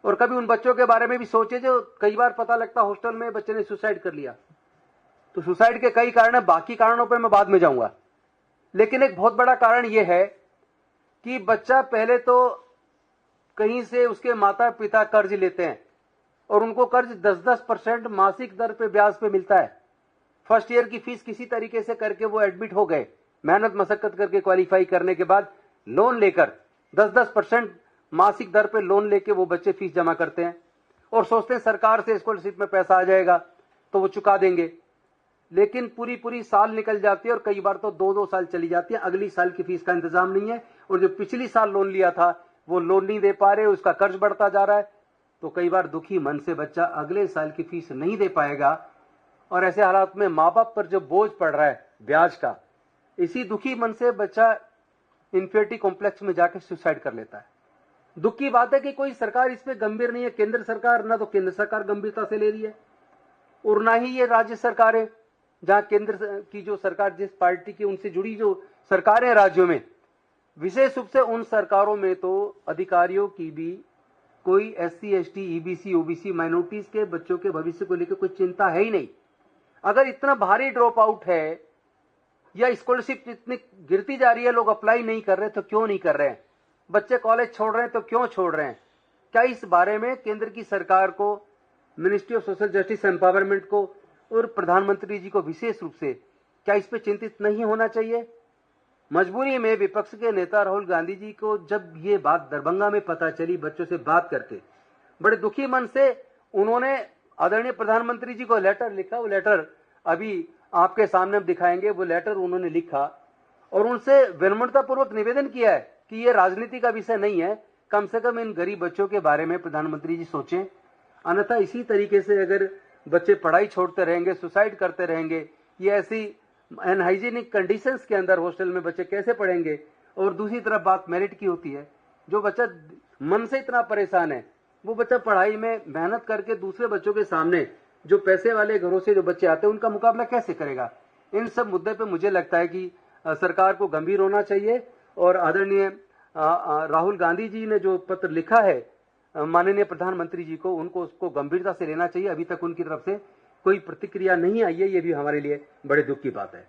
और कभी उन बच्चों के बारे में भी सोचे जो कई बार पता लगता हॉस्टल में बच्चे ने सुसाइड कर लिया। तो सुसाइड के कई कारण है, बाकी कारणों पर मैं बाद में जाऊंगा, लेकिन एक बहुत बड़ा कारण यह है कि बच्चा पहले तो कहीं से उसके माता पिता कर्ज लेते हैं और उनको कर्ज 10-10% मासिक दर पे ब्याज पे मिलता है। फर्स्ट ईयर की फीस किसी तरीके से करके वो एडमिट हो गए, मेहनत मशक्कत करके क्वालिफाई करने के बाद लोन लेकर 10-10% मासिक दर पे लोन लेके वो बच्चे फीस जमा करते हैं और सोचते हैं सरकार से स्कॉलरशिप में पैसा आ जाएगा तो वो चुका देंगे। लेकिन पूरी पूरी साल निकल जाती है और कई बार तो 2-2 साल चली जाती है, अगली साल की फीस का इंतजाम नहीं है और जो पिछली साल लोन लिया था वो लोन नहीं दे पा रहे, उसका कर्ज बढ़ता जा रहा है। तो कई बार दुखी मन से बच्चा अगले साल की फीस नहीं दे पाएगा और ऐसे हालात में माँ बाप पर जो बोझ पड़ रहा है ब्याज का, इसी दुखी मन से बच्चा इंफिनिटी कॉम्प्लेक्स में जाकर सुसाइड कर लेता है। दुख की बात है कि कोई सरकार इस पे गंभीर नहीं है। केंद्र सरकार, ना तो केंद्र सरकार गंभीरता से ले रही है और ना ही ये राज्य सरकार है, जहां केंद्र की जो सरकार जिस पार्टी की उनसे जुड़ी जो सरकारें राज्यों में, विशेष रूप से उन सरकारों में तो अधिकारियों की भी कोई SC ST EBC OBC minorities के बच्चों के भविष्य को लेकर कोई चिंता है ही नहीं। अगर इतना भारी ड्रॉप आउट है या स्कॉलरशिप इतनी गिरती जा रही है, लोग अप्लाई नहीं कर रहे तो क्यों नहीं कर रहे हैं, बच्चे कॉलेज छोड़ रहे हैं तो क्यों छोड़ रहे हैं, क्या इस बारे में केंद्र की सरकार को, ministry of social justice empowerment को और प्रधानमंत्री जी को विशेष रूप से क्या इस पे चिंतित नहीं होना चाहिए? मजबूरी में विपक्ष के नेता राहुल गांधी जी को जब ये बात दरभंगा में पता चली, बच्चों से बात करके बड़े दुखी मन से उन्होंने आदरणीय प्रधानमंत्री जी को लेटर लिखा। वो लेटर अभी आपके सामने दिखाएंगे। वो लेटर उन्होंने लिखा और उनसे विनम्रतापूर्वक निवेदन किया है कि ये राजनीति का विषय नहीं है, कम से कम इन गरीब बच्चों के बारे में प्रधानमंत्री जी सोचें। अन्यथा इसी तरीके से अगर बच्चे पढ़ाई छोड़ते रहेंगे, सुसाइड करते रहेंगे, ये ऐसी अनहाइजीनिक कंडीशंस के अंदर हॉस्टल में बच्चे कैसे पढ़ेंगे? और दूसरी तरफ बात मेरिट की होती है। जो बच्चा मन से इतना परेशान है, वो बच्चा पढ़ाई में मेहनत करके दूसरे बच्चों के सामने, जो पैसे वाले घरों से जो बच्चे आते हैं, उनका मुकाबला कैसे करेगा? इन सब मुद्दे पे मुझे लगता है कि सरकार को गंभीर होना चाहिए और आदरणीय राहुल गांधी जी ने जो पत्र लिखा है माननीय प्रधानमंत्री जी को, उनको उसको गंभीरता से लेना चाहिए। अभी तक उनकी तरफ से कोई प्रतिक्रिया नहीं आई है, ये भी हमारे लिए बड़े दुख की बात है।